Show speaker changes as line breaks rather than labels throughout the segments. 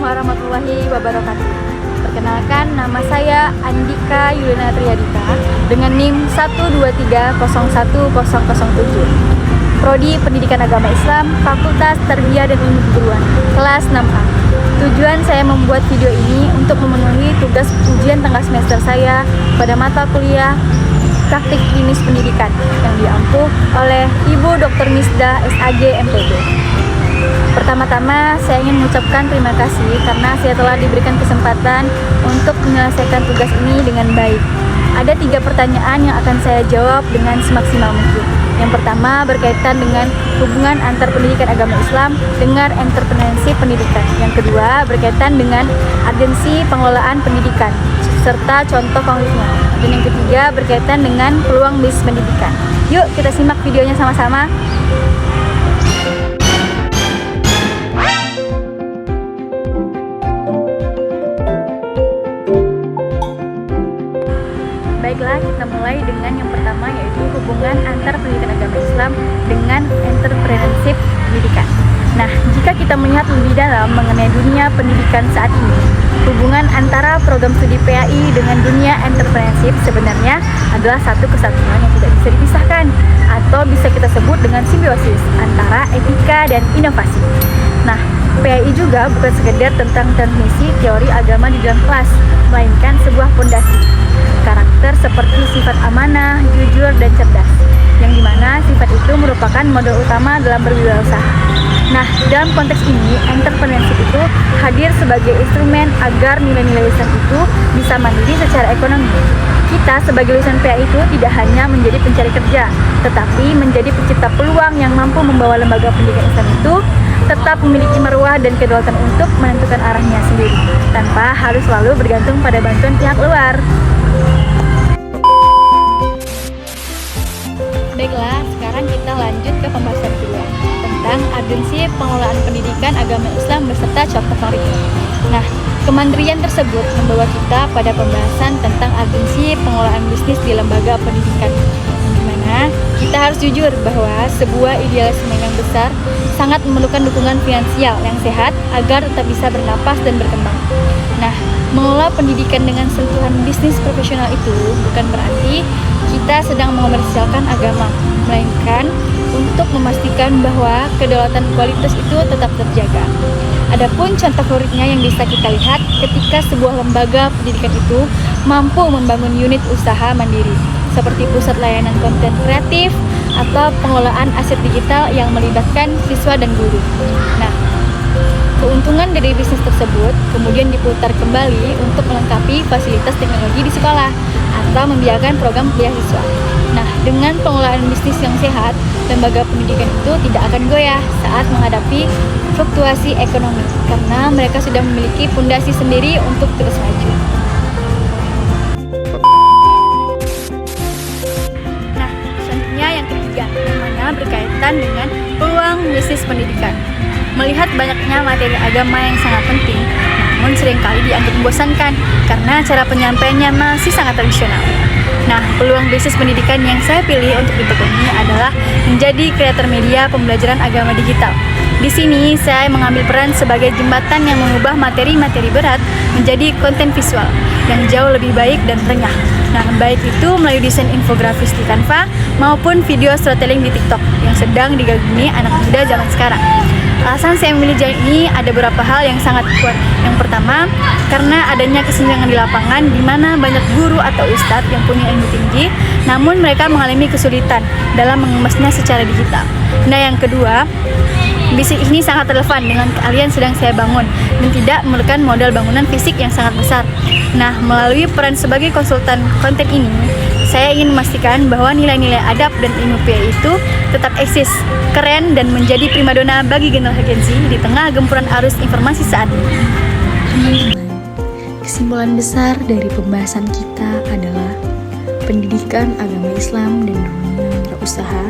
warahmatullahi wabarakatuh. Perkenalkan, nama saya Andika Yulina Triadika dengan NIM 123010007. Prodi Pendidikan Agama Islam, Fakultas Tarbiyah dan Ilmu Keguruan, kelas 6A. Tujuan saya membuat video ini untuk memenuhi tugas ujian tengah semester saya pada mata kuliah Praktik Klinis Pendidikan yang diampu oleh Ibu Dr. Misdah SAG MPD. Pertama-tama saya ingin mengucapkan terima kasih karena saya telah diberikan kesempatan untuk menyelesaikan tugas ini dengan baik. Ada 3 pertanyaan yang akan saya jawab dengan semaksimal mungkin. Yang pertama berkaitan dengan hubungan antar pendidikan agama Islam dengan entrepreneurship pendidikan. Yang kedua berkaitan dengan agensi pengelolaan pendidikan serta contoh konkretnya. Dan yang ketiga berkaitan dengan peluang bisnis pendidikan. Yuk kita simak videonya sama-sama. Baiklah, kita mulai dengan yang pertama, yaitu hubungan antar pendidikan agama Islam dengan entrepreneurship pendidikan. Nah, jika kita melihat lebih dalam mengenai dunia pendidikan saat ini, hubungan antara program studi PAI dengan dunia entrepreneurship sebenarnya adalah satu kesatuan yang tidak bisa dipisahkan, atau bisa kita sebut dengan simbiosis antara etika dan inovasi. Nah, PAI juga bukan sekedar tentang transmisi teori agama di dalam kelas, melainkan sebuah fondasi karakter seperti sifat amanah, jujur, dan cerdas, yang dimana sifat itu merupakan modal utama dalam berwirausaha. Nah, dalam konteks ini, entrepreneurship itu hadir sebagai instrumen agar nilai-nilai lulusan itu bisa mandiri secara ekonomi. Kita sebagai lulusan PAI itu tidak hanya menjadi pencari kerja, tetapi menjadi pencipta peluang yang mampu membawa lembaga pendidikan Islam itu tetap memiliki marwah dan kedaulatan untuk menentukan arahnya sendiri, tanpa harus selalu bergantung pada bantuan pihak luar. Baiklah, sekarang kita lanjut ke pembahasan kedua tentang agensi pengelolaan pendidikan agama Islam beserta contoh konkretnya. Nah, kementerian tersebut membawa kita pada pembahasan tentang agensi pengelolaan bisnis di lembaga pendidikan, di mana kita harus jujur bahwa sebuah idealisme yang besar sangat memerlukan dukungan finansial yang sehat agar tetap bisa bernapas dan berkembang. Nah, mengelola pendidikan dengan sentuhan bisnis profesional itu bukan berarti kita sedang mengomersialkan agama, melainkan untuk memastikan bahwa kedaulatan kualitas itu tetap terjaga. Adapun contoh konkretnya yang bisa kita lihat ketika sebuah lembaga pendidikan itu mampu membangun unit usaha mandiri, seperti pusat layanan konten kreatif atau pengelolaan aset digital yang melibatkan siswa dan guru. Nah, keuntungan dari bisnis tersebut kemudian diputar kembali untuk melengkapi fasilitas teknologi di sekolah atau membiayaan program beasiswa. Nah, dengan pengelolaan bisnis yang sehat, lembaga pendidikan itu tidak akan goyah saat menghadapi fluktuasi ekonomi karena mereka sudah memiliki fondasi sendiri untuk terus maju. Nah, selanjutnya yang ketiga, yang mana berkaitan dengan peluang bisnis pendidikan. Melihat banyaknya materi agama yang sangat penting, namun seringkali dianggap membosankan karena cara penyampaiannya masih sangat tradisional. Nah, peluang bisnis pendidikan yang saya pilih untuk ditekuni adalah menjadi kreator media pembelajaran agama digital. Di sini saya mengambil peran sebagai jembatan yang mengubah materi-materi berat menjadi konten visual yang jauh lebih baik dan renyah. Nah, baik itu melalui desain infografis di Canva maupun video storytelling di TikTok yang sedang digagumi anak muda zaman sekarang. Alasan saya memilih jalan ini ada beberapa hal yang sangat kuat. Yang pertama, karena adanya kesenjangan di lapangan di mana banyak guru atau ustadz yang punya ilmu tinggi, namun mereka mengalami kesulitan dalam mengemasnya secara digital. Nah, yang kedua, bisnis ini sangat relevan dengan keahlian sedang saya bangun dan tidak memerlukan modal bangunan fisik yang sangat besar. Nah, melalui peran sebagai konsultan konten ini, saya ingin memastikan bahwa nilai-nilai adab dan ilmu PAI itu tetap eksis, keren, dan menjadi primadona bagi generasi Gen Z di tengah gempuran arus informasi saat ini.
Kesimpulan besar dari pembahasan kita adalah pendidikan agama Islam dan dunia wirausaha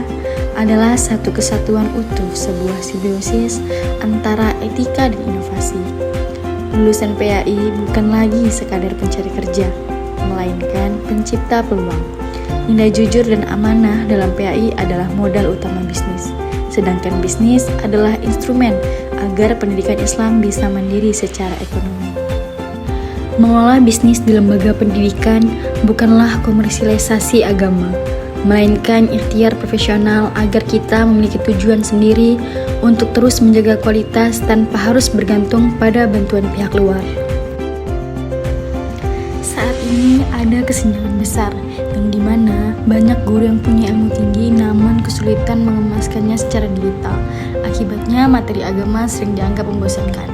adalah satu kesatuan utuh, sebuah simbiosis antara etika dan inovasi. Lulusan PAI bukan lagi sekadar pencari kerja, melainkan pencipta peluang. Nilai jujur dan amanah dalam PAI adalah modal utama bisnis, sedangkan bisnis adalah instrumen agar pendidikan Islam bisa mandiri secara ekonomi. Mengelola bisnis di lembaga pendidikan bukanlah komersialisasi agama, melainkan ikhtiar profesional agar kita memiliki tujuan sendiri untuk terus menjaga kualitas tanpa harus bergantung pada bantuan pihak luar. Saat ini ada kesenjangan besar, yang dimana banyak guru yang punya ilmu tinggi namun kesulitan mengemaskannya secara digital. Akibatnya materi agama sering dianggap membosankan.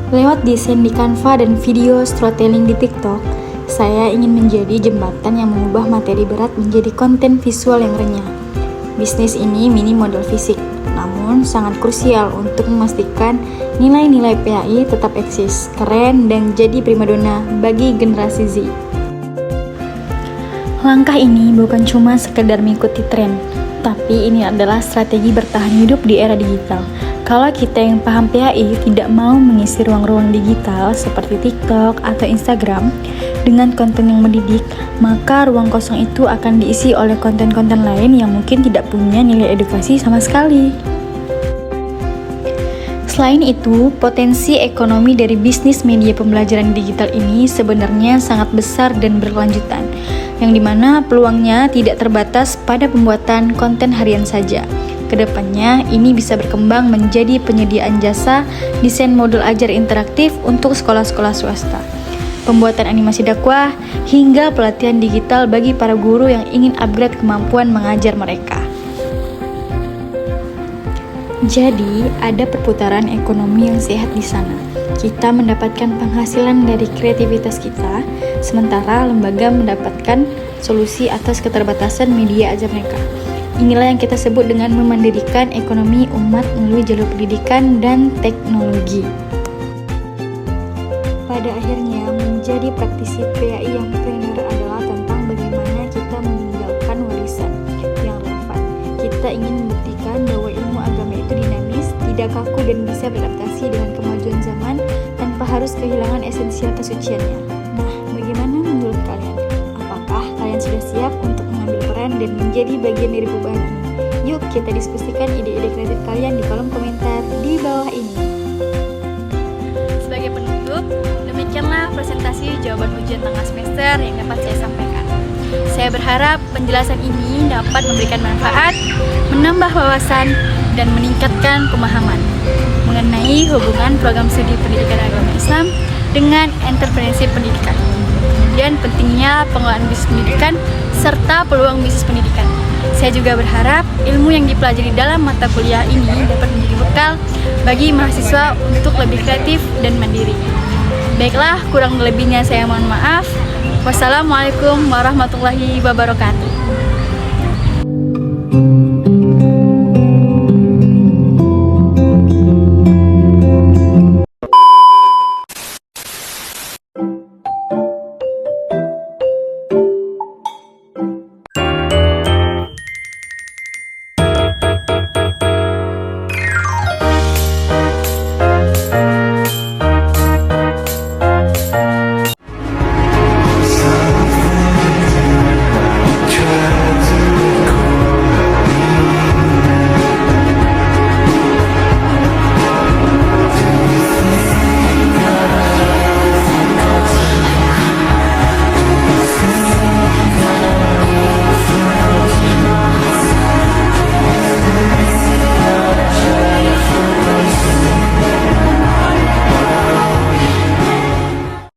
Lewat desain di Canva dan video storytelling di TikTok, saya ingin menjadi jembatan yang mengubah materi berat menjadi konten visual yang renyah. Bisnis ini minim modal fisik, namun sangat krusial untuk memastikan nilai-nilai PAI tetap eksis, keren, dan jadi primadona bagi generasi Z. Langkah ini bukan cuma sekedar mengikuti tren, tapi ini adalah strategi bertahan hidup di era digital. Kalau kita yang paham PAI tidak mau mengisi ruang-ruang digital seperti TikTok atau Instagram dengan konten yang mendidik, maka ruang kosong itu akan diisi oleh konten-konten lain yang mungkin tidak punya nilai edukasi sama sekali. Selain itu, potensi ekonomi dari bisnis media pembelajaran digital ini sebenarnya sangat besar dan berkelanjutan, yang dimana peluangnya tidak terbatas pada pembuatan konten harian saja. Kedepannya, ini bisa berkembang menjadi penyediaan jasa desain modul ajar interaktif untuk sekolah-sekolah swasta, pembuatan animasi dakwah, hingga pelatihan digital bagi para guru yang ingin upgrade kemampuan mengajar mereka. Jadi, ada perputaran ekonomi yang sehat di sana. Kita mendapatkan penghasilan dari kreativitas kita, sementara lembaga mendapatkan solusi atas keterbatasan media ajar mereka. Inilah yang kita sebut dengan memandirikan ekonomi umat melalui jalur pendidikan dan teknologi. Pada akhirnya, menjadi praktisi PAI yang trainer adalah tentang bagaimana kita meninggalkan warisan yang relevan. Kita ingin membuktikan bahwa ilmu agama itu dinamis, tidak kaku, dan bisa beradaptasi dengan kemajuan zaman tanpa harus kehilangan esensial kesuciannya. Nah, bagaimana menurut kalian? Apakah kalian sudah siap untuk mengambil peran dan menjadi bagian dari perubahan ini? Yuk kita diskusikan ide-ide kreatif kalian di kolom komentar di bawah ini.
Sebagai penutup, demikianlah presentasi jawaban ujian tengah semester yang dapat saya sampaikan. Saya berharap penjelasan ini dapat memberikan manfaat, menambah wawasan, dan meningkatkan pemahaman mengenai hubungan program studi pendidikan agama Islam dengan entrepreneurship pendidikan. Kemudian pentingnya pengelolaan bisnis pendidikan serta peluang bisnis pendidikan. Saya juga berharap ilmu yang dipelajari dalam mata kuliah ini dapat menjadi bekal bagi mahasiswa untuk lebih kreatif dan mandiri. Baiklah, kurang lebihnya saya mohon maaf. Wassalamualaikum warahmatullahi wabarakatuh.